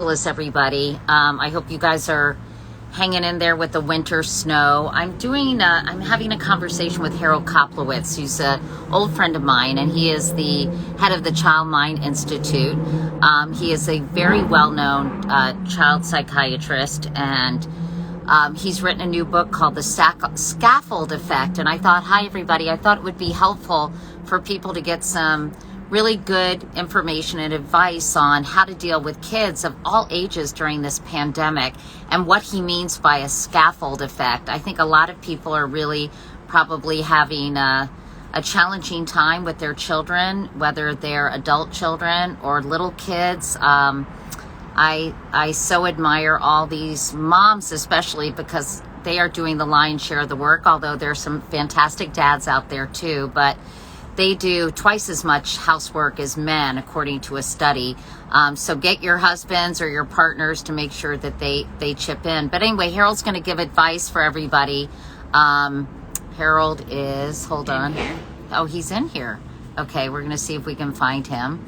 Fabulous, everybody. I hope you guys are hanging in there with the winter snow. I'm having a conversation with Harold Koplowitz, who's an old friend of mine, and he is the head of the Child Mind Institute. He is a very well-known child psychiatrist, and he's written a new book called The Scaffold Effect. And I thought, hi, everybody. I thought it would be helpful for people to get some really good information and advice on how to deal with kids of all ages during this pandemic and what he means by a scaffold effect. I think a lot of people are really probably having a challenging time with their children, whether they're adult children or little kids. I so admire all these moms, especially because they are doing the lion's share of the work, although there's some fantastic dads out there too, but they do twice as much housework as men, according to a study. So get your husbands or your partners to make sure that they chip in. But anyway, Harold's going to give advice for everybody. Harold is, hold on. Oh, he's in here. Okay, we're going to see if we can find him.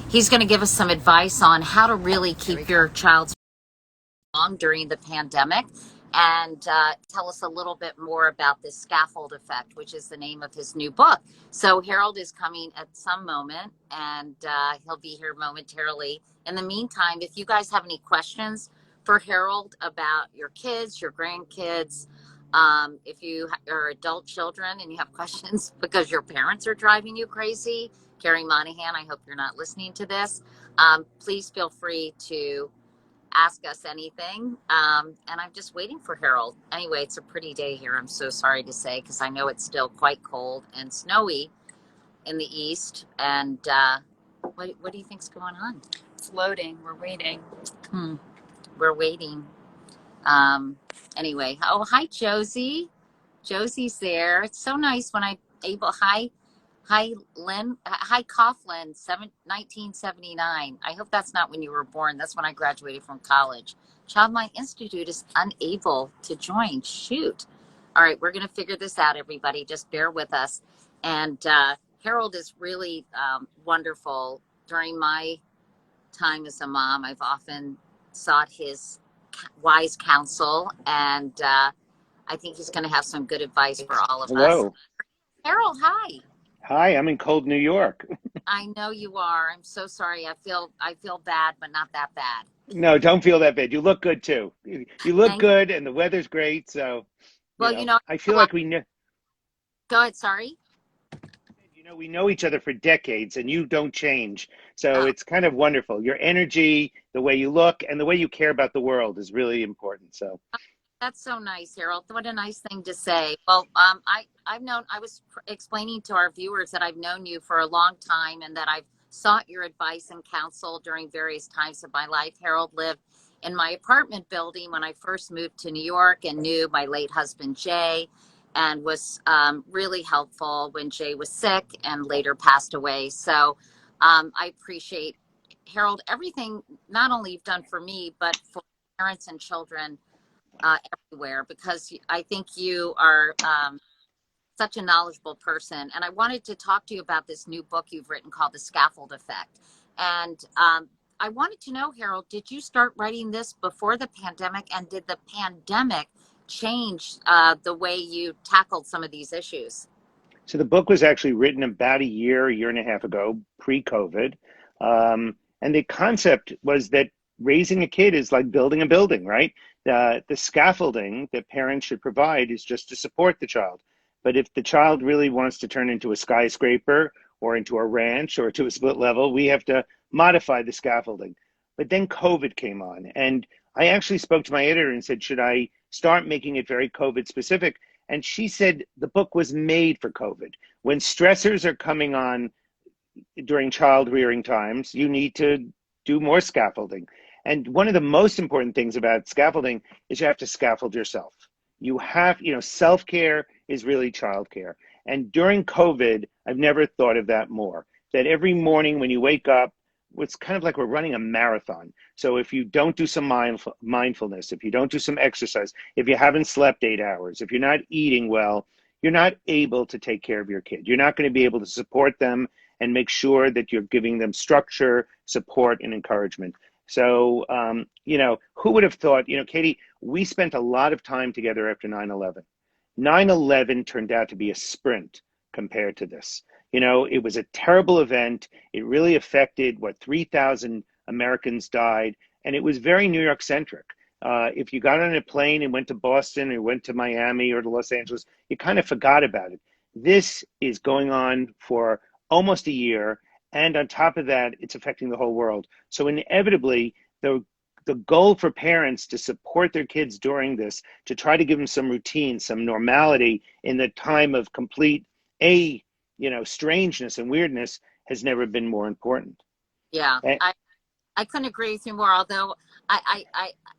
He's going to give us some advice on how to really keep your child strong during the pandemic, and tell us a little bit more about this scaffold effect, which is the name of his new book. So Harold is coming at some moment, and he'll be here momentarily. In the meantime, if you guys have any questions for Harold about your kids, your grandkids, if you are adult children and you have questions because your parents are driving you crazy, Carrie Monahan, I hope you're not listening to this. Please feel free to ask us anything. And I'm just waiting for Harold. Anyway, it's a pretty day here, I'm so sorry to say, because I know it's still quite cold and snowy in the east. And what do you think's going on? It's loading. We're waiting. We're waiting. Anyway, oh, hi, Josie. Josie's there. It's so nice when I'm able. Hi, Lynn. Hi, Coughlin, 1979. I hope that's not when you were born. That's when I graduated from college. Child Mind Institute is unable to join. Shoot. All right, we're going to figure this out, everybody. Just bear with us. And Harold is really wonderful. During my time as a mom, I've often sought his wise counsel, and I think he's going to have some good advice for all of us. Hello. Harold, hi. Hi, I'm in cold New York. I know you are. I'm so sorry. I feel bad, but not that bad. No, don't feel that bad. You look good too. You look Thank good and the weather's great. So, Well, I feel like we know, go ahead. Sorry. we know each other for decades and you don't change. So Oh, it's kind of wonderful. Your energy, the way you look and the way you care about the world is really important. So, that's so nice, Harold. What a nice thing to say. Well, I was explaining to our viewers that I've known you for a long time and that I've sought your advice and counsel during various times of my life. Harold lived in my apartment building when I first moved to New York and knew my late husband, Jay, and was really helpful when Jay was sick and later passed away. So I appreciate, Harold, everything not only you've done for me, but for parents and children everywhere, because I think you are such a knowledgeable person. And I wanted to talk to you about this new book you've written called The Scaffold Effect. And I wanted to know, Harold, did you start writing this before the pandemic? And did the pandemic change the way you tackled some of these issues? so the book was actually written about a year and a half ago, pre-COVID. And the concept was that raising a kid is like building a building, right? The scaffolding that parents should provide is just to support the child. But if the child really wants to turn into a skyscraper or into a ranch or to a split level, we have to modify the scaffolding. But then COVID came on, and I actually spoke to my editor and said, should I start making it very COVID specific? And she said the book was made for COVID. When stressors are coming on during child rearing times, you need to do more scaffolding. And one of the most important things about scaffolding is you have to scaffold yourself. You have, self-care is really childcare. And during COVID, I've never thought of that more. That every morning when you wake up, it's kind of like we're running a marathon. So if you don't do some mindfulness, if you don't do some exercise, if you haven't slept 8 hours, if you're not eating well, you're not able to take care of your kid. You're not going to be able to support them and make sure that you're giving them structure, support, and encouragement. So, who would have thought, Katie, we spent a lot of time together after 9/11. 9/11 turned out to be a sprint compared to this. It was a terrible event. It really affected 3,000 Americans died, and it was very New York centric. If you got on a plane and went to Boston or went to Miami or to Los Angeles, you kind of forgot about it. This is going on for almost a year. And on top of that, it's affecting the whole world. So inevitably, the goal for parents to support their kids during this, to try to give them some routine, some normality in the time of complete strangeness and weirdness has never been more important. Yeah, And I couldn't agree with you more, although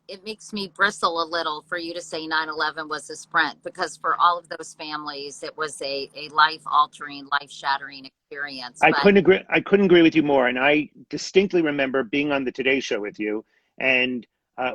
it makes me bristle a little for you to say 9/11 was a sprint, because for all of those families, it was a life-altering, life-shattering experience. I But couldn't agree with you more. And I distinctly remember being on the Today Show with you, and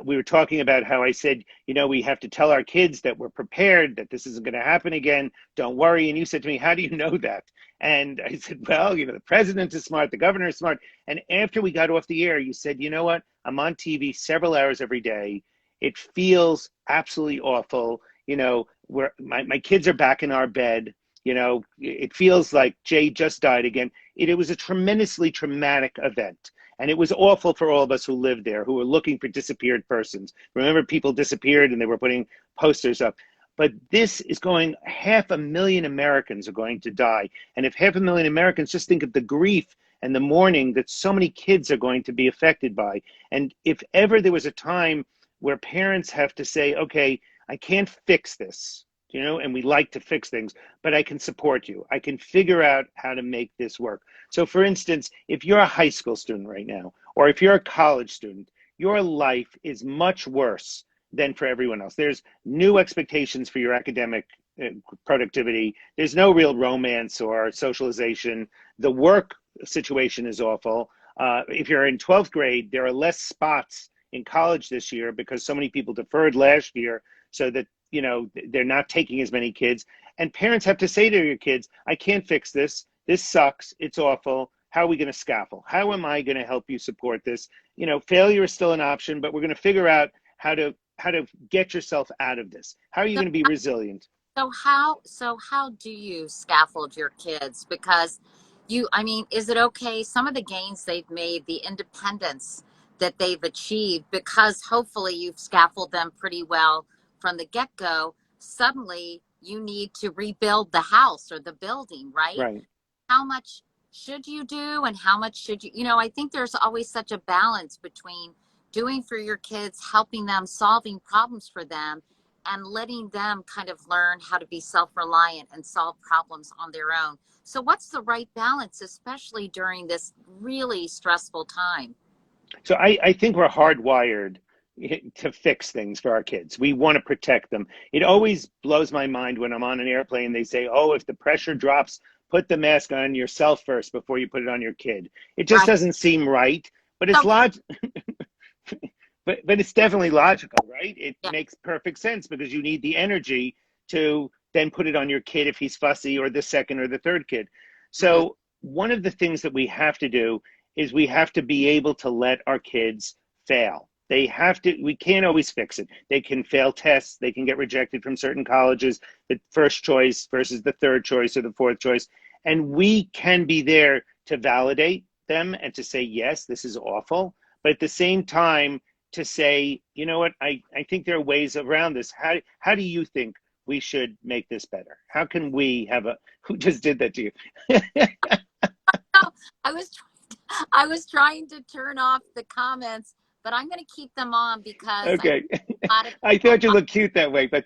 we were talking about how I said, we have to tell our kids that we're prepared, that this isn't going to happen again. Don't worry. And you said to me, how do you know that? And I said, well, the president is smart, the governor is smart. And after we got off the air, you said, you know what? I'm on TV several hours every day. It feels absolutely awful. My kids are back in our bed. It feels like Jay just died again. It was a tremendously traumatic event. And it was awful for all of us who lived there, who were looking for disappeared persons. Remember, people disappeared and they were putting posters up. But this is going, 500,000 Americans are going to die. And if 500,000 Americans, just think of the grief and the mourning that so many kids are going to be affected by. And if ever there was a time where parents have to say, okay, I can't fix this, and we like to fix things, but I can support you. I can figure out how to make this work. So for instance, if you're a high school student right now, or if you're a college student, your life is much worse than for everyone else. There's new expectations for your academic productivity. There's no real romance or socialization. The work situation is awful. If you're in 12th grade, there are less spots in college this year because so many people deferred last year, so that they're not taking as many kids. And parents have to say to your kids, I can't fix this. This sucks. It's awful. How are we going to scaffold? How am I going to help you support this? Failure is still an option, but we're going to figure out how to get yourself out of this. How are you going to be resilient? So how do you scaffold your kids? Because is it okay? Some of the gains they've made, the independence that they've achieved, because hopefully you've scaffolded them pretty well from the get-go, suddenly you need to rebuild the house or the building, right? Right. How much should you do and how much should you, I think there's always such a balance between doing for your kids, helping them, solving problems for them, and letting them kind of learn how to be self-reliant and solve problems on their own. So what's the right balance, especially during this really stressful time? So I think we're hardwired to fix things for our kids. We want to protect them. It always blows my mind when I'm on an airplane, they say, oh, if the pressure drops, put the mask on yourself first before you put it on your kid. It just doesn't seem right, but it's but it's definitely logical, right? It makes perfect sense because you need the energy to then put it on your kid if he's fussy, or the second or the third kid. So one of the things that we have to do is we have to be able to let our kids fail. We can't always fix it. They can fail tests. They can get rejected from certain colleges, the first choice versus the third choice or the fourth choice. And we can be there to validate them and to say, yes, this is awful. But at the same time, to say, you know what, I think there are ways around this. How do you think we should make this better? How can we have who just did that to you? I was trying to turn off the comments, but I'm going to keep them on because okay. I thought you looked cute that way, but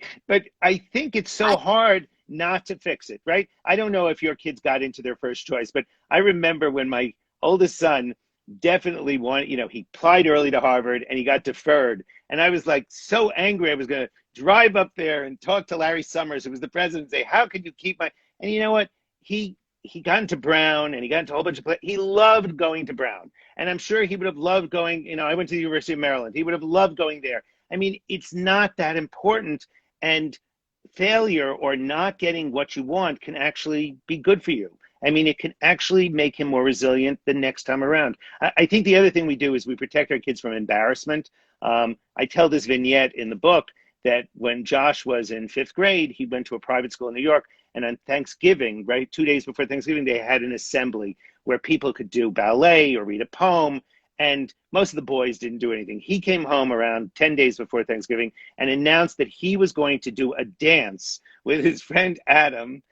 I think it's so hard not to fix it, right? I don't know if your kids got into their first choice, but I remember when my oldest son definitely wanted, he applied early to Harvard and he got deferred. And I was like so angry. I was going to drive up there and talk to Larry Summers, who was the president, and say, how could you keep and you know what? He got into Brown and he got into a whole bunch of he loved going to Brown. And I'm sure he would have loved going, I went to the University of Maryland. He would have loved going there. I mean, it's not that important. And failure or not getting what you want can actually be good for you. I mean, it can actually make him more resilient the next time around. I think the other thing we do is we protect our kids from embarrassment. I tell this vignette in the book that when Josh was in fifth grade, he went to a private school in New York, and on Thanksgiving, right, 2 days before Thanksgiving, they had an assembly where people could do ballet or read a poem, and most of the boys didn't do anything. He came home around 10 days before Thanksgiving and announced that he was going to do a dance with his friend Adam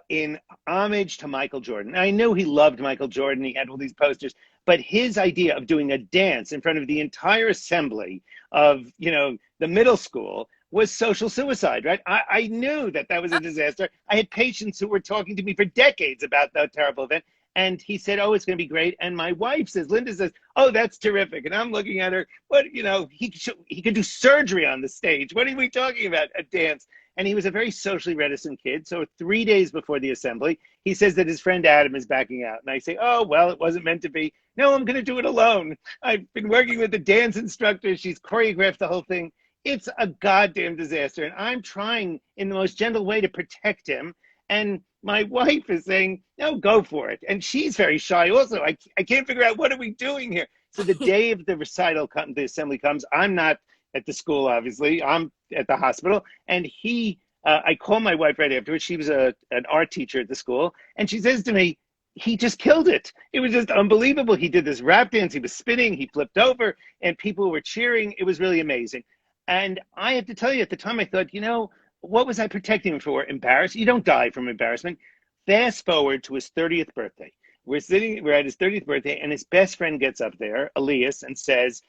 in homage to Michael Jordan. I knew he loved Michael Jordan. He had all these posters, but his idea of doing a dance in front of the entire assembly of, the middle school was social suicide, right? I knew that that was a disaster. I had patients who were talking to me for decades about that terrible event. And he said, oh, it's going to be great. And my wife says, Linda says, oh, that's terrific. And I'm looking at her, he could do surgery on the stage. What are we talking about? A dance. And he was a very socially reticent kid. So 3 days before the assembly, he says that his friend Adam is backing out. And I say, oh, well, it wasn't meant to be. No, I'm going to do it alone. I've been working with the dance instructor. She's choreographed the whole thing. It's a goddamn disaster. And I'm trying in the most gentle way to protect him. And my wife is saying, no, go for it. And she's very shy also. I can't figure out, what are we doing here? So the day of the the assembly comes, I'm not at the school, obviously. I'm at the hospital. And I call my wife right afterwards. She was an art teacher at the school. And she says to me, he just killed it. It was just unbelievable. He did this rap dance. He was spinning. He flipped over. And people were cheering. It was really amazing. And I have to tell you, at the time, I thought, what was I protecting him for? Embarrassed? You don't die from embarrassment. Fast forward to his 30th birthday. We're at his 30th birthday, and his best friend gets up there, Elias, and says,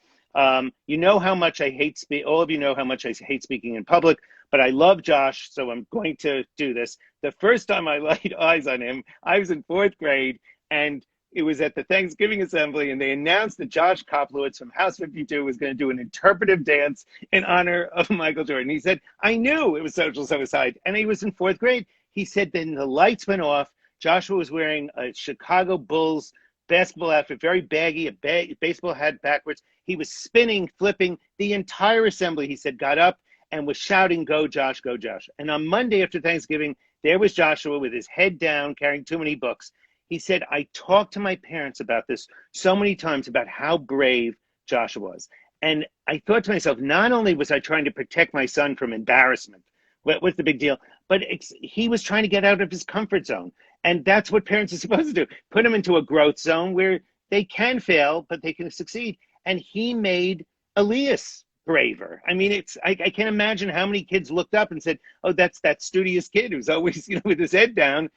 you know how much I hate all of you know how much I hate speaking in public, but I love Josh, so I'm going to do this. The first time I laid eyes on him, I was in fourth grade, and it was at the Thanksgiving assembly, and they announced that Josh Koplowitz from House 52 was going to do an interpretive dance in honor of Michael Jordan. He said, I knew it was social suicide, and he was in fourth grade. He said then the lights went off. Joshua was wearing a Chicago Bulls basketball outfit, very baggy, a baseball hat backwards. He was spinning, flipping. The entire assembly, he said, got up and was shouting, go Josh, go Josh. And on Monday after Thanksgiving, there was Joshua with his head down, carrying too many books. He said, I talked to my parents about this so many times, about how brave Joshua was. And I thought to myself, not only was I trying to protect my son from embarrassment, what's the big deal? But he was trying to get out of his comfort zone. And that's what parents are supposed to do. Put him into a growth zone where they can fail, but they can succeed. And he made Elias braver. I mean, I can't imagine how many kids looked up and said, oh, that's that studious kid who's always, with his head down,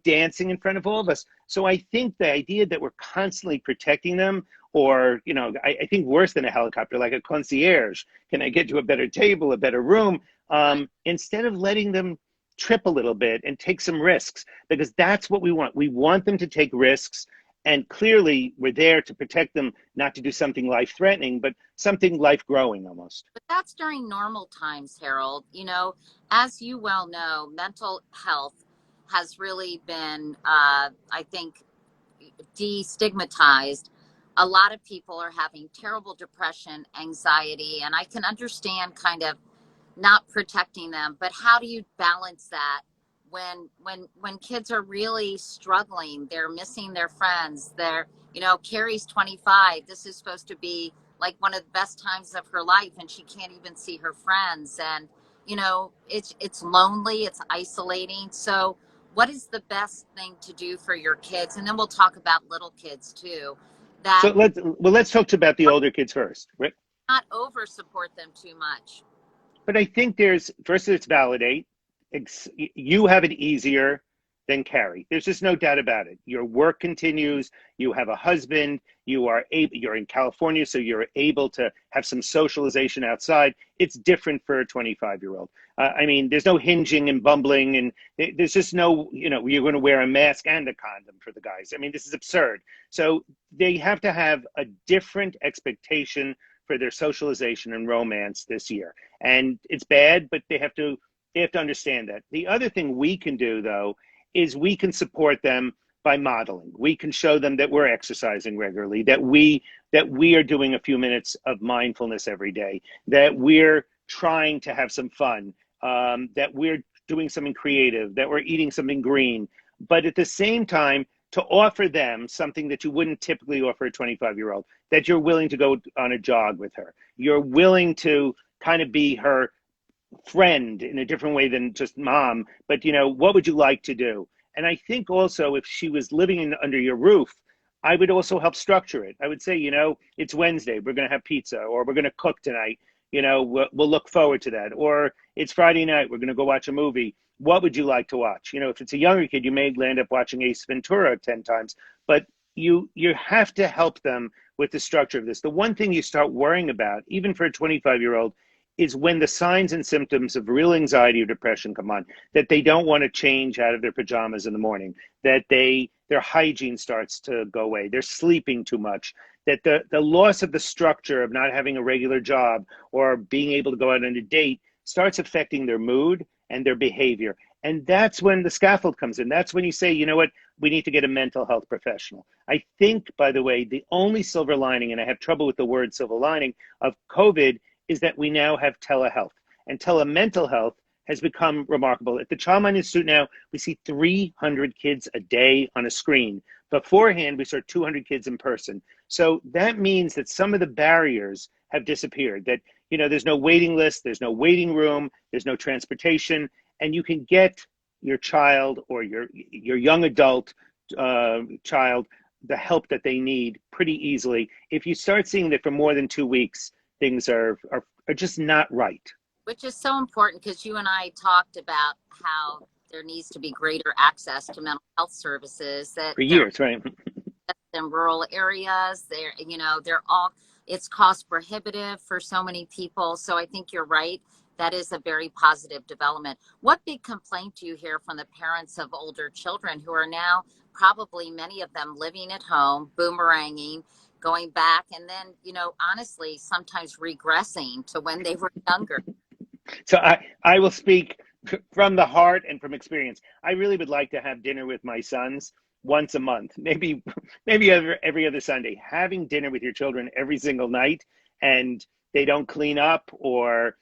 dancing in front of all of us. So I think the idea that we're constantly protecting them, or, I think worse than a helicopter, like a concierge, can I get you a better table, a better room, instead of letting them trip a little bit and take some risks, because that's what we want. We want them to take risks. And clearly, we're there to protect them, not to do something life-threatening, but something life-growing almost. But that's during normal times, Harold. As you well know, mental health has really been, I think, destigmatized. A lot of people are having terrible depression, anxiety, and I can understand kind of not protecting them, but how do you balance that when kids are really struggling? They're missing their friends. Carrie's 25. This is supposed to be like one of the best times of her life, and she can't even see her friends. And it's lonely, it's isolating. So what is the best thing to do for your kids? And then we'll talk about little kids too. So let's talk about the older kids first, right? Not over support them too much. But I think first, it's validate. You have it easier than Carrie. There's just no doubt about it. Your work continues. You have a husband. You're in California, so you're able to have some socialization outside. It's different for a 25-year-old. There's no hinging and bumbling, and there's just no, you're going to wear a mask and a condom for the guys. This is absurd. So they have to have a different expectation for their socialization and romance this year. And it's bad, but they have to understand that. The other thing we can do, though, is we can support them by modeling. We can show them that we're exercising regularly, that we are doing a few minutes of mindfulness every day, that we're trying to have some fun, that we're doing something creative, that we're eating something green. but at the same time, to offer them something that you wouldn't typically offer a 25-year-old, that you're willing to go on a jog with her. You're willing to kind of be her friend in a different way than just mom, but what would you like to do? And I think also if she was living under your roof, I would also help structure it. I would say, it's Wednesday, we're going to have pizza, or we're going to cook tonight. We'll look forward to that. Or it's Friday night, we're going to go watch a movie. What would you like to watch? If it's a younger kid, you may land up watching Ace Ventura 10 times, but you have to help them with the structure of this. The one thing you start worrying about, even for a 25-year-old, is when the signs and symptoms of real anxiety or depression come on, that they don't want to change out of their pajamas in the morning, that their hygiene starts to go away, they're sleeping too much, that the loss of the structure of not having a regular job or being able to go out on a date starts affecting their mood and their behavior. And that's when the scaffold comes in. That's when you say, what, we need to get a mental health professional. I think, by the way, the only silver lining, and I have trouble with the word silver lining, of COVID is that we now have telehealth. And telemental health has become remarkable. At the Child Mind Institute now, we see 300 kids a day on a screen. Beforehand, we saw 200 kids in person. So that means that some of the barriers have disappeared, that there's no waiting list, there's no waiting room, there's no transportation, and you can get your child or your young adult child the help that they need pretty easily. If you start seeing that for more than 2 weeks, things are just not right. Which is so important, because you and I talked about how there needs to be greater access to mental health services that for years, right? In rural areas, it's cost prohibitive for so many people. So I think you're right. That is a very positive development. What big complaint do you hear from the parents of older children who are now, probably many of them, living at home, boomeranging, going back, and then, honestly, sometimes regressing to when they were younger? So I will speak from the heart and from experience. I really would like to have dinner with my sons once a month, maybe every other Sunday. Having dinner with your children every single night, and they don't clean up, or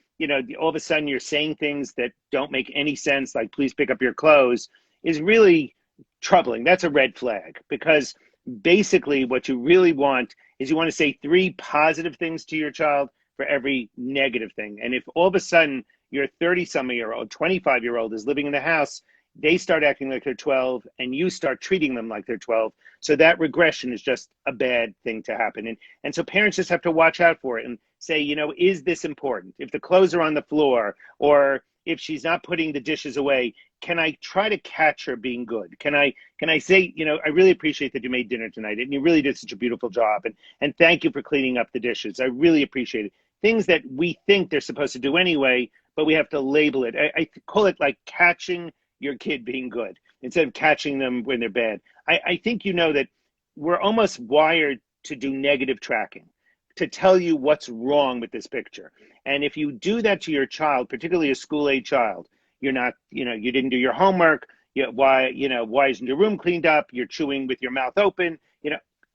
all of a sudden you're saying things that don't make any sense, like please pick up your clothes, is really troubling. That's a red flag, because basically what you really want is you want to say 3 positive things to your child for every negative thing. And if all of a sudden your 30-some-year-old, 25-year-old is living in the house, they start acting like they're 12 and you start treating them like they're 12. So that regression is just a bad thing to happen. And so parents just have to watch out for it and say, is this important? If the clothes are on the floor, or if she's not putting the dishes away, can I try to catch her being good? Can I say, I really appreciate that you made dinner tonight and you really did such a beautiful job. And thank you for cleaning up the dishes. I really appreciate it. Things that we think they're supposed to do anyway, but we have to label it. I call it like catching your kid being good instead of catching them when they're bad. I think that we're almost wired to do negative tracking, to tell you what's wrong with this picture. And if you do that to your child, particularly a school-age child, you're not, you didn't do your homework, why isn't your room cleaned up, you're chewing with your mouth open,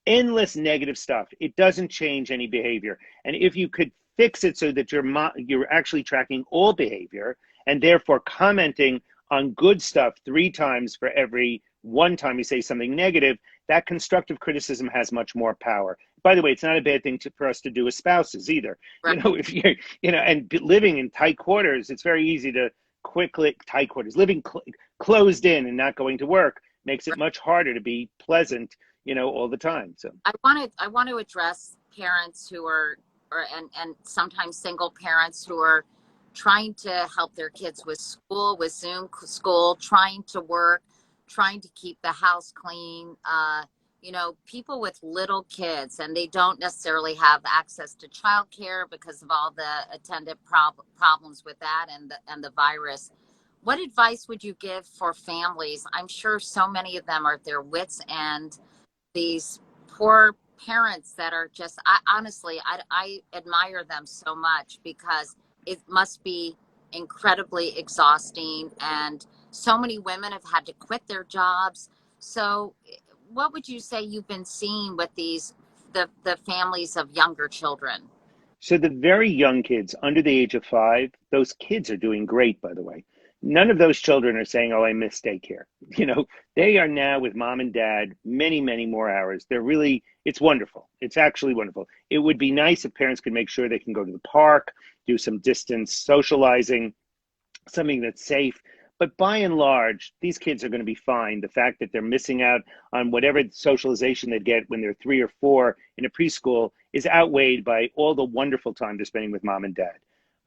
endless negative stuff. It doesn't change any behavior. And if you could fix it so that you're actually tracking all behavior, and therefore commenting on good stuff 3 times for every 1 time you say something negative, that constructive criticism has much more power. By the way, it's not a bad thing for us to do as spouses either. Right. If you're, and living in tight quarters, it's very easy to quickly, tight quarters, living closed in and not going to work makes it much harder to be pleasant, all the time. So I want to address parents who are, and sometimes single parents who are trying to help their kids with school, with Zoom school, trying to work, trying to keep the house clean. People with little kids, and they don't necessarily have access to childcare because of all the attendant problems with that and the virus. What advice would you give for families? I'm sure so many of them are at their wits' end. These poor parents that are just, I admire them so much, because it must be incredibly exhausting, and so many women have had to quit their jobs. So what would you say you've been seeing with the families of younger children? So the very young kids under the age of 5, those kids are doing great, by the way. None of those children are saying, oh, I miss daycare. You know, they are now with mom and dad many, many more hours. They're really, it's wonderful. It's actually wonderful. It would be nice if parents could make sure they can go to the park, do some distance socializing, something that's safe. But by and large, these kids are going to be fine. The fact that they're missing out on whatever socialization they get when they're 3 or 4 in a preschool is outweighed by all the wonderful time they're spending with mom and dad.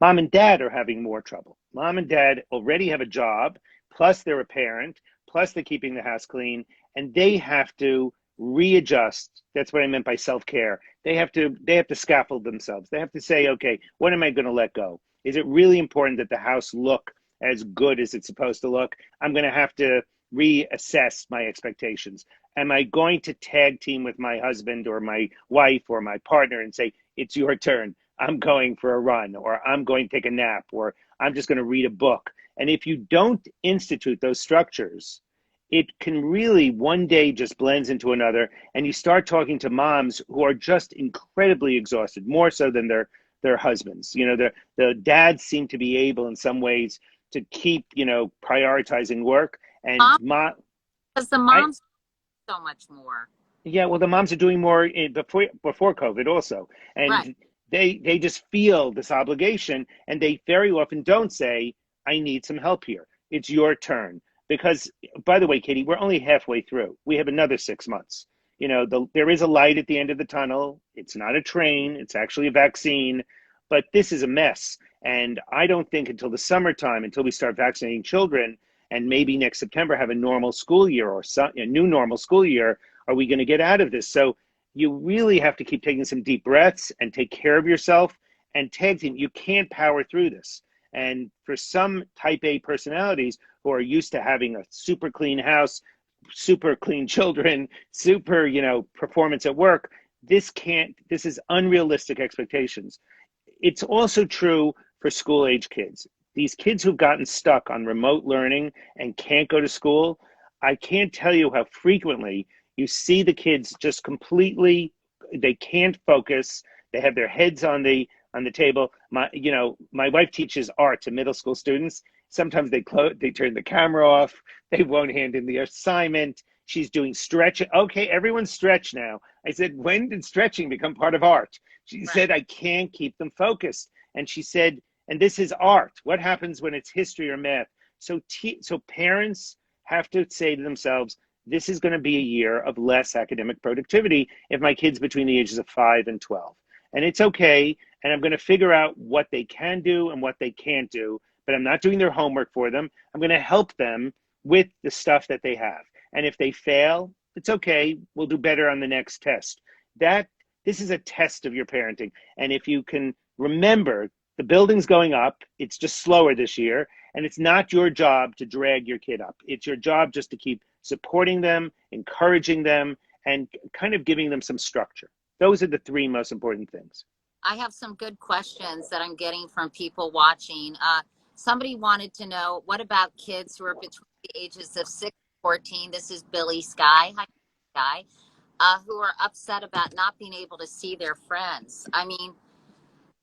Mom and dad are having more trouble. Mom and dad already have a job, plus they're a parent, plus they're keeping the house clean, and they have to readjust. That's what I meant by self-care. They have to scaffold themselves. They have to say, okay, what am I going to let go? Is it really important that the house look as good as it's supposed to look? I'm going to have to reassess my expectations. Am I going to tag team with my husband or my wife or my partner and say, it's your turn. I'm going for a run, or I'm going to take a nap, or I'm just going to read a book. And if you don't institute those structures, it can really one day just blends into another. And you start talking to moms who are just incredibly exhausted, more so than their husbands. You know, the dads seem to be able in some ways to keep, prioritizing work. And Because the I, moms so much more. yeah, well, the moms are doing more before COVID also. Right. And they just feel this obligation, and they very often don't say, I need some help here. It's your turn. Because, by the way, Katie, we're only halfway through. We have another 6 months. There is a light at the end of the tunnel. It's not a train. It's actually a vaccine. But this is a mess. And I don't think until the summertime, until we start vaccinating children, and maybe next September have a normal school year or a new normal school year, are we going to get out of this? So you really have to keep taking some deep breaths and take care of yourself and tag team. You can't power through this. And for some type A personalities who are used to having a super clean house, super clean children, super, performance at work, this is unrealistic expectations. It's also true for school age kids. These kids who've gotten stuck on remote learning and can't go to school, I can't tell you how frequently you see the kids just completely, they can't focus. They have their heads on the table. My wife teaches art to middle school students. Sometimes they turn the camera off. They won't hand in the assignment. She's doing stretch. Okay, everyone stretch now. I said, when did stretching become part of art? She said, I can't keep them focused. And she said, and this is art. What happens when it's history or math? So parents have to say to themselves, this is going to be a year of less academic productivity if my kid's between the ages of 5 and 12. And it's okay. And I'm going to figure out what they can do and what they can't do. But I'm not doing their homework for them. I'm going to help them with the stuff that they have. And if they fail, it's okay. We'll do better on the next test. This is a test of your parenting. And if you can remember, the building's going up. It's just slower this year. And it's not your job to drag your kid up. It's your job just to keep supporting them, encouraging them, and kind of giving them some structure. Those are the 3 most important things. I have some good questions that I'm getting from people watching. Somebody wanted to know, what about kids who are between the ages of 6 and 14? This is Billy Sky. Hi, Sky. Who are upset about not being able to see their friends. I mean,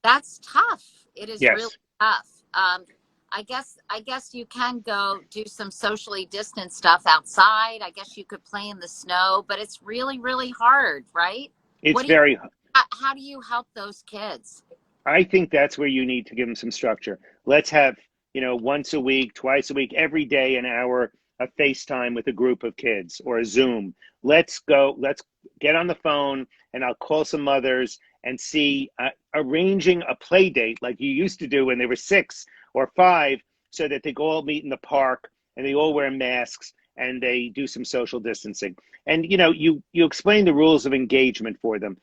that's tough. It is really tough. I guess you can go do some socially distant stuff outside. I guess you could play in the snow, but it's really, really hard, right? It's very hard. How do you help those kids? I think that's where you need to give them some structure. Let's have, once a week, twice a week, every day, an hour of FaceTime with a group of kids or a Zoom. Let's get on the phone, and I'll call some mothers and see arranging a play date like you used to do when they were 6 or 5, so that they all meet in the park and they all wear masks and they do some social distancing. And, you explain the rules of engagement for them.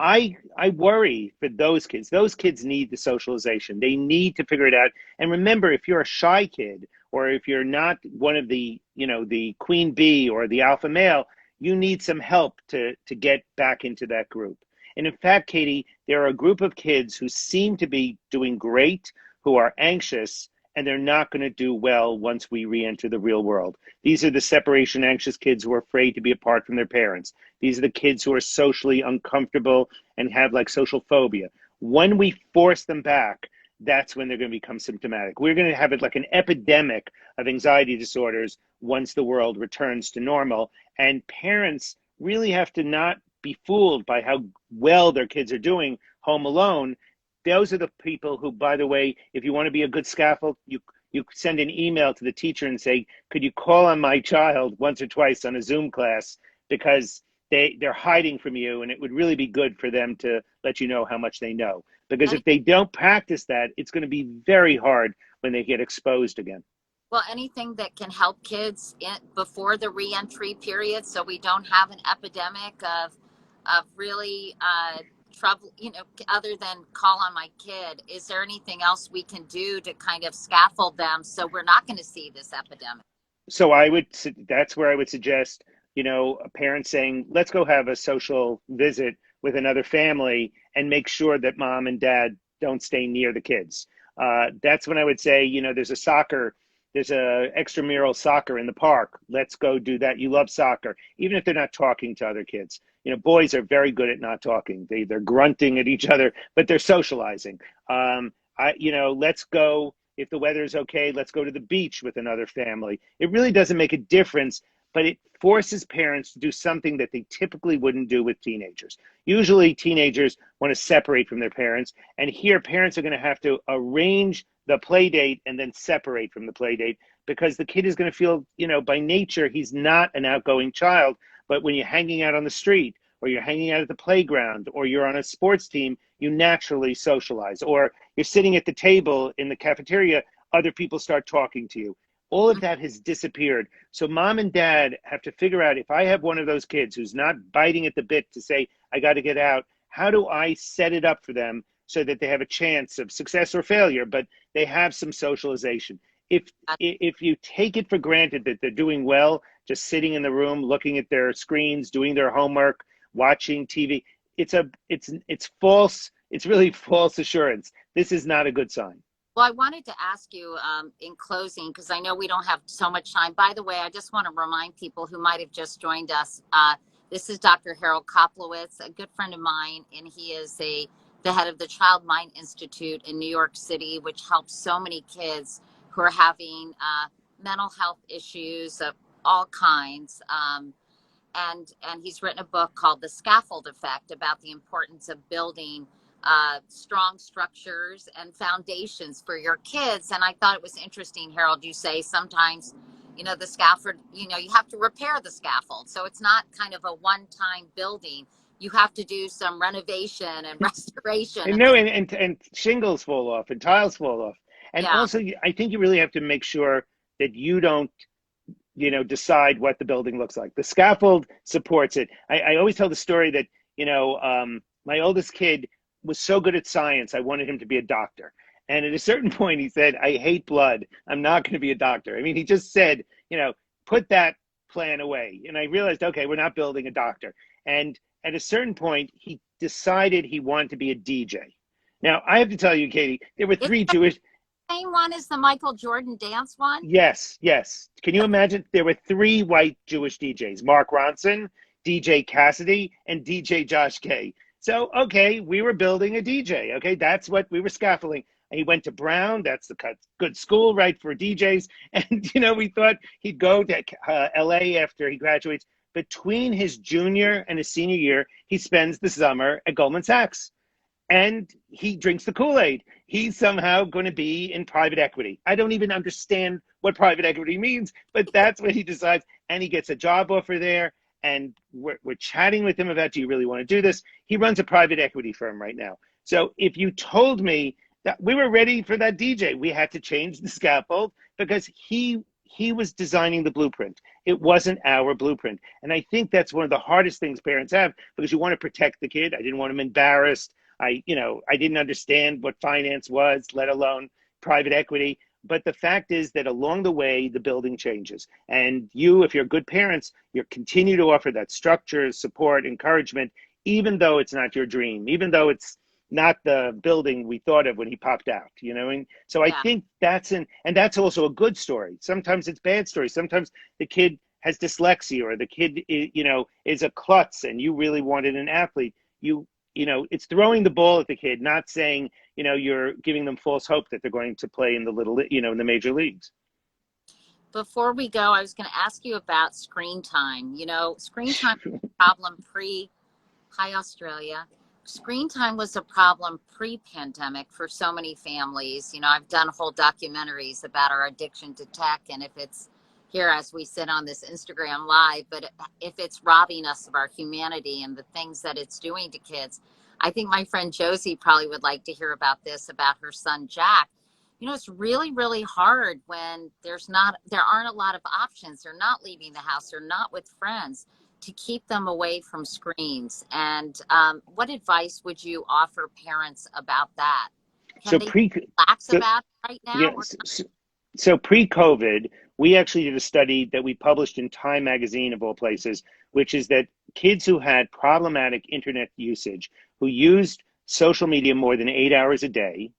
I worry for those kids. Those kids need the socialization. They need to figure it out. And remember, if you're a shy kid, or if you're not one of the, the queen bee or the alpha male, you need some help to get back into that group. And in fact, Katie, there are a group of kids who seem to be doing great, who are anxious, and they're not going to do well once we re-enter the real world. These are the separation anxious kids who are afraid to be apart from their parents. These are the kids who are socially uncomfortable and have like social phobia. When we force them back, that's when they're going to become symptomatic. We're going to have it like an epidemic of anxiety disorders once the world returns to normal. And parents really have to not be fooled by how well their kids are doing home alone. Those are the people who, by the way, if you want to be a good scaffold, you send an email to the teacher and say, could you call on my child once or twice on a Zoom class, because they're hiding from you, and it would really be good for them to let you know how much they know. Because if they don't practice that, it's going to be very hard when they get exposed again. Well, anything that can help kids before the reentry period, so we don't have an epidemic of really trouble, other than call on my kid. Is there anything else we can do to kind of scaffold them so we're not going to see this epidemic? So that's where I would suggest, a parent saying, let's go have a social visit with another family and make sure that mom and dad don't stay near the kids. That's when I would say, there's a extramural soccer in the park. Let's go do that. You love soccer, even if they're not talking to other kids. Boys are very good at not talking. They're grunting at each other, but they're socializing. Let's go, if the weather is okay, let's go to the beach with another family. It really doesn't make a difference, but it forces parents to do something that they typically wouldn't do with teenagers. Usually teenagers want to separate from their parents, and here parents are going to have to arrange the play date and then separate from the play date, because the kid is going to feel, by nature, he's not an outgoing child. But when you're hanging out on the street, or you're hanging out at the playground, or you're on a sports team, you naturally socialize. Or you're sitting at the table in the cafeteria, other people start talking to you. All of that has disappeared. So mom and dad have to figure out, if I have one of those kids who's not biting at the bit to say, I got to get out, how do I set it up for them so that they have a chance of success or failure, but they have some socialization? If you take it for granted that they're doing well, just sitting in the room, looking at their screens, doing their homework, watching TV, it's false. It's really false assurance. This is not a good sign. Well, I wanted to ask you in closing, because I know we don't have so much time. By the way, I just want to remind people who might have just joined us. This is Dr. Harold Koplowitz, a good friend of mine, and he is the head of the Child Mind Institute in New York City, which helps so many kids who are having mental health issues of all kinds. And he's written a book called The Scaffold Effect about the importance of building strong structures and foundations for your kids. And I thought it was interesting, Harold, you say sometimes, the scaffold, you have to repair the scaffold. So it's not kind of a one-time building. You have to do some renovation and restoration. And shingles fall off and tiles fall off. And Yeah. Also, I think you really have to make sure that you don't, decide what the building looks like. The scaffold supports it. I always tell the story that, my oldest kid was so good at science, I wanted him to be a doctor. And at a certain point, he said, I hate blood. I'm not going to be a doctor. I mean, he just said, put that plan away. And I realized, okay, we're not building a doctor. And at a certain point, he decided he wanted to be a DJ. Now, I have to tell you, Katie, there were three Jewish... Same one as the Michael Jordan dance one? Yes. Can you imagine? There were three white Jewish DJs, Mark Ronson, DJ Cassidy, and DJ Josh K. So, okay, we were building a DJ. Okay, that's what we were scaffolding. And he went to Brown. That's the good school, right, for DJs. And, we thought he'd go to LA after he graduates. Between his junior and his senior year, he spends the summer at Goldman Sachs. And he drinks the Kool-Aid. He's somehow going to be in private equity. I don't even understand what private equity means, but that's what he decides. And he gets a job offer there. And we're chatting with him about, do you really want to do this? He runs a private equity firm right now. So if you told me that we were ready for that DJ, we had to change the scaffold because he was designing the blueprint. It wasn't our blueprint. And I think that's one of the hardest things parents have, because you want to protect the kid. I didn't want him embarrassed. I didn't understand what finance was, let alone private equity. But the fact is that along the way, the building changes. And you, if you're good parents, you continue to offer that structure, support, encouragement, even though it's not your dream, even though it's not the building we thought of when he popped out, And so I think that's and that's also a good story. Sometimes it's bad stories. Sometimes the kid has dyslexia, or the kid, is a klutz and you really wanted an athlete. it's throwing the ball at the kid, not saying, you're giving them false hope that they're going to play in in the major leagues. Before we go, I was going to ask you about screen time. Screen time was a problem Hi, Australia. Screen time was a problem pre-pandemic for so many families. I've done whole documentaries about our addiction to tech, and if it's here as we sit on this Instagram live, but if it's robbing us of our humanity and the things that it's doing to kids, I think my friend Josie probably would like to hear about this, about her son Jack. It's really, really hard when there aren't a lot of options. They're not leaving the house. They're not with friends, to keep them away from screens. And what advice would you offer parents about that? Can So they relax so, about it right now? yes. So pre-COVID, we actually did a study that we published in Time magazine, of all places, which is that kids who had problematic internet usage, who used social media more than 8 hours a day,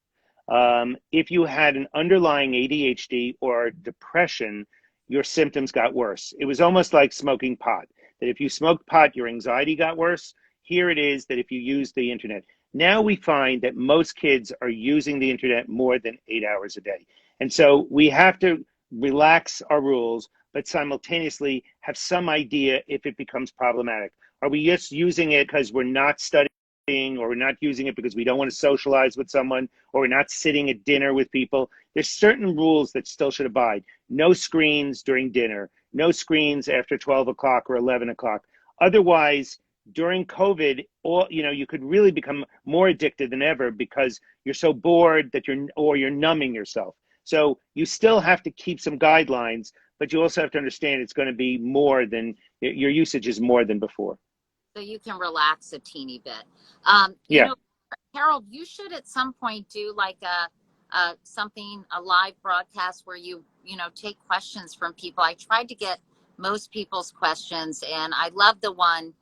if you had an underlying ADHD or depression, your symptoms got worse. It was almost like smoking pot, that if you smoked pot, your anxiety got worse. Here it is that if you use the internet. Now we find that most kids are using the internet more than 8 hours a day. And so we have to relax our rules, but simultaneously have some idea if it becomes problematic. Are we just using it because we're not studying, or we're not using it because we don't want to socialize with someone, or we're not sitting at dinner with people? There's certain rules that still should abide. No screens during dinner, no screens after 12 o'clock or 11 o'clock. Otherwise, during COVID, you could really become more addicted than ever because you're so bored that you're numbing yourself. So you still have to keep some guidelines, but you also have to understand it's going to be more than, your usage is more than before. So you can relax a teeny bit. Yeah. Harold, you should at some point do like a live broadcast where you take questions from people. I tried to get most people's questions, and I love the one.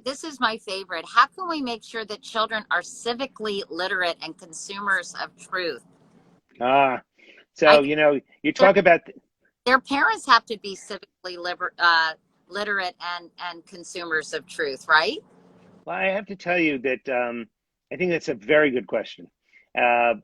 This is my favorite. How can we make sure that children are civically literate and consumers of truth? So, you talk about their parents have to be civically literate and consumers of truth, right? Well, I have to tell you that I think that's a very good question,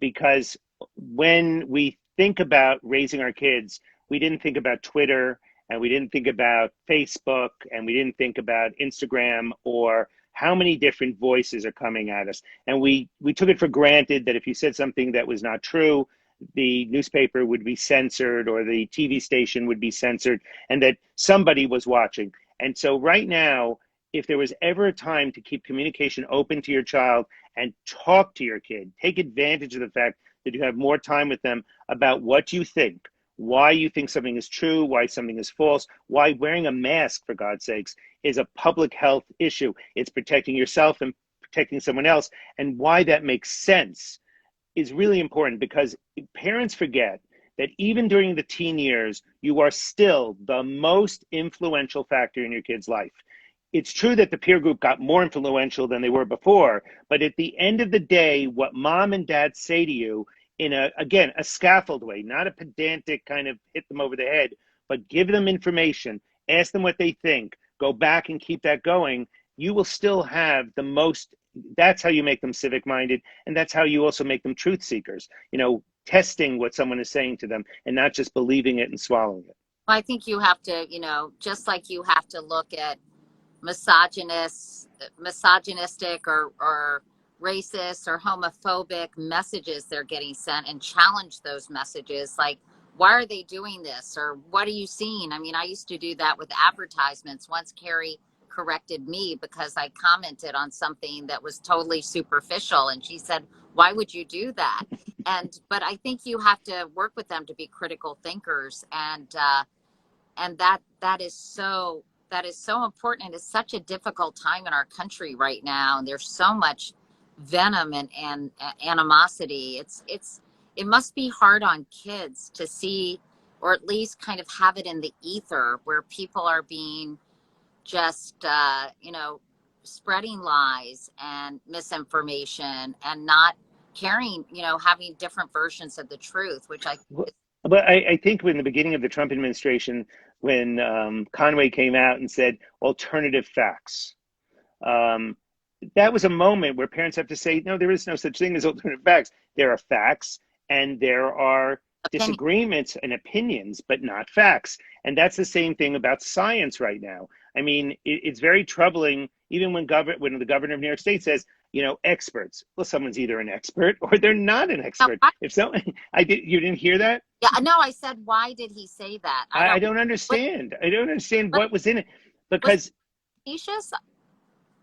because when we think about raising our kids, we didn't think about Twitter, and we didn't think about Facebook, and we didn't think about Instagram, or how many different voices are coming at us. And we took it for granted that if you said something that was not true, the newspaper would be censored or the TV station would be censored, and that somebody was watching. And so right now, if there was ever a time to keep communication open to your child and talk to your kid, take advantage of the fact that you have more time with them about what you think, why you think something is true, why something is false, why wearing a mask, for God's sakes, is a public health issue. It's protecting yourself and protecting someone else, and why that makes sense is really important, because parents forget that even during the teen years, you are still the most influential factor in your kid's life. It's true that the peer group got more influential than they were before, but at the end of the day, what mom and dad say to you in a scaffold way, not a pedantic kind of hit them over the head, but give them information, ask them what they think, go back and keep that going, you will still have the most. That's how you make them civic minded, and that's how you also make them truth seekers, testing what someone is saying to them and not just believing it and swallowing it. Well, I think you have to, just like you have to look at misogynistic or racist or homophobic messages they're getting sent, and challenge those messages. Like, why are they doing this? Or what are you seeing? I mean, I used to do that with advertisements. Once Carrie corrected me because I commented on something that was totally superficial, and she said, why would you do that? But I think you have to work with them to be critical thinkers, and that is so important. It's such a difficult time in our country right now, and there's so much venom and animosity. It must be hard on kids to see, or at least kind of have it in the ether, where people are being just spreading lies and misinformation and not caring, having different versions of the truth, which But I think in the beginning of the Trump administration, when Conway came out and said alternative facts, that was a moment where parents have to say, no, there is no such thing as alternative facts. There are facts and there are Opinion. disagreements and opinions, but not facts. And that's the same thing about science right now. I mean, it's very troubling, even when the governor of New York State says, experts. Well, someone's either an expert or they're not an Now, expert. If so, you didn't hear that? yeah, no, I said, why did he say that? I don't understand. I don't understand what was in it Was because facetious?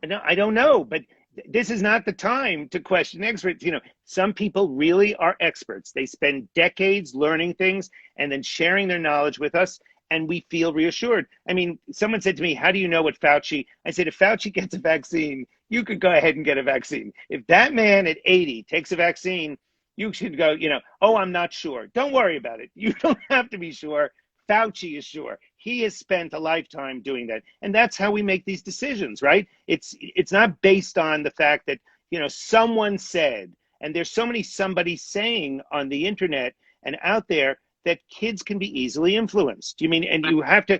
no, I don't know, but this is not the time to question experts. Some people really are experts. They spend decades learning things and then sharing their knowledge with us, and we feel reassured. I mean, someone said to me, how do you know what Fauci? I said, if Fauci gets a vaccine, you could go ahead and get a vaccine. If that man at 80 takes a vaccine, you should go, oh, I'm not sure. Don't worry about it. You don't have to be sure. Fauci is sure. He has spent a lifetime doing that. And that's how we make these decisions, right? It's not based on the fact that, someone said, and there's so many somebody saying on the internet and out there that kids can be easily influenced. You mean, and you have to,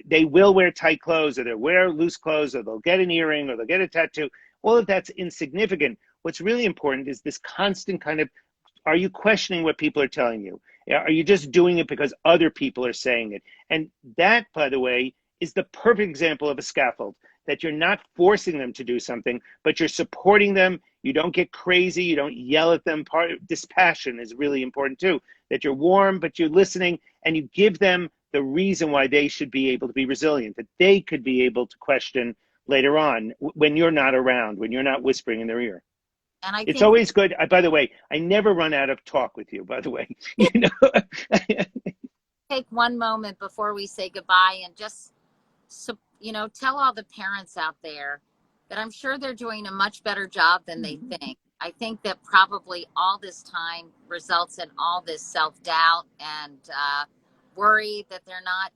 they will wear tight clothes or they'll wear loose clothes or they'll get an earring or they'll get a tattoo. All of that's insignificant. What's really important is this constant kind of, are you questioning what people are telling you? Are you just doing it because other people are saying it? And that, by the way, is the perfect example of a scaffold, that you're not forcing them to do something, but you're supporting them. You don't get crazy. You don't yell at them. Part of dispassion is really important too, that you're warm, but you're listening and you give them the reason why they should be able to be resilient, that they could be able to question later on when you're not around, when you're not whispering in their ear. And I It's think always good. By the way, I never run out of talk with you, by the way. take one moment before we say goodbye and just, tell all the parents out there that I'm sure they're doing a much better job than they think. I think that probably all this time results in all this self-doubt and worry that they're not,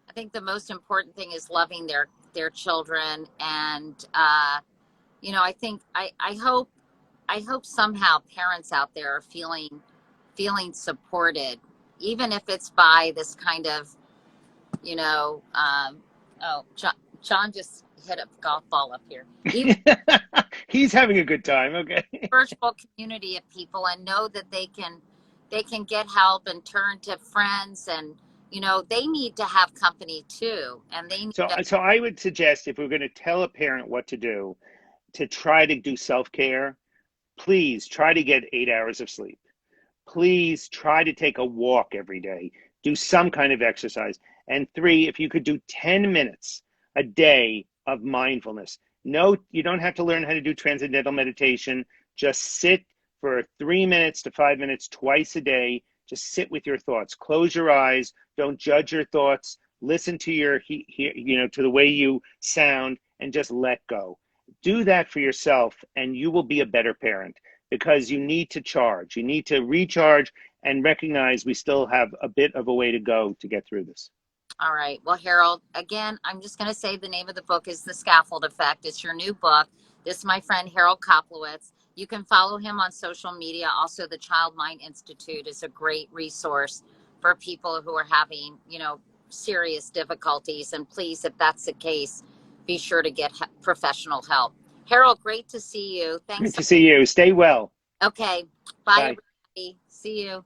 I think the most important thing is loving their children. And, I think, I hope somehow parents out there are feeling supported, even if it's by this kind of, John just hit a golf ball up here. Even He's having a good time. Okay. virtual community of people, and know that they can get help and turn to friends, and they need to have company too, and they need So I would suggest, if we're going to tell a parent what to do, to try to do self-care, please try to get 8 hours of sleep. Please try to take a walk every day. Do some kind of exercise. And 3, if you could do 10 minutes a day of mindfulness. No, you don't have to learn how to do transcendental meditation. Just sit for 3 minutes to 5 minutes twice a day. Just sit with your thoughts. Close your eyes. Don't judge your thoughts. Listen to to the way you sound, and just let go. Do that for yourself, and you will be a better parent, because you need to charge. You need to recharge and recognize we still have a bit of a way to go to get through this. All right. Well, Harold, again, I'm just going to say the name of the book is The Scaffold Effect. It's your new book. This is my friend, Harold Koplowitz. You can follow him on social media. Also, the Child Mind Institute is a great resource for people who are having, serious difficulties. And please, if that's the case, be sure to get professional help. Harold, great to see you. Thanks. Good to see you. Stay well. Okay. Bye, Bye. everybody. See you.